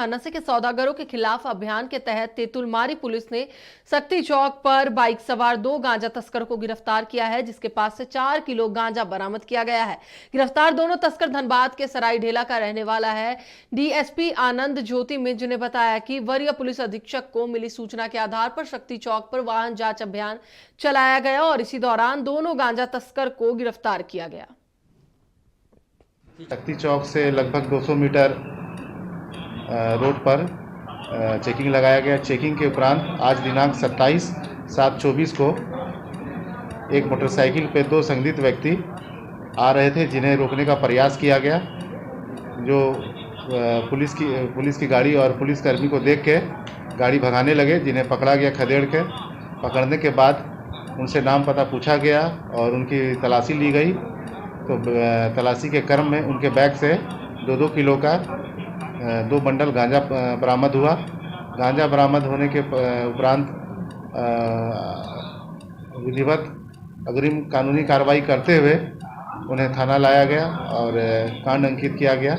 नशे के सौदागरों के खिलाफ अभियान के तहत तेतुलमारी पुलिस ने शक्ति चौक पर बाइक सवार 2 गांजा तस्करों को गिरफ्तार किया है, जिसके पास से 4 किलो गांजा बरामद किया गया है। गिरफ्तार दोनों तस्कर धनबाद के सरायढेला का रहने वाला है। डीएसपी आनंद ज्योति मिंज ने बताया कि वरीय पुलिस अधीक्षक को मिली सूचना के आधार पर शक्ति चौक पर वाहन जांच अभियान चलाया गया और इसी दौरान दोनों गांजा तस्कर को गिरफ्तार किया गया। शक्ति चौक से लगभग 200 मीटर रोड पर चेकिंग लगाया गया। चेकिंग के उपरांत आज दिनांक 27/7/24 को एक मोटरसाइकिल पे 2 संदिग्ध व्यक्ति आ रहे थे, जिन्हें रोकने का प्रयास किया गया। जो पुलिस की गाड़ी और पुलिसकर्मी को देख के गाड़ी भगाने लगे, जिन्हें पकड़ा गया। खदेड़ के पकड़ने के बाद उनसे नाम पता पूछा गया और उनकी तलाशी ली गई। तो तलाशी के क्रम में उनके बैग से 2-2 किलो का 2 बंडल गांजा बरामद हुआ। गांजा बरामद होने के उपरांत विधिवत अग्रिम कानूनी कार्रवाई करते हुए उन्हें थाना लाया गया और कांड अंकित किया गया।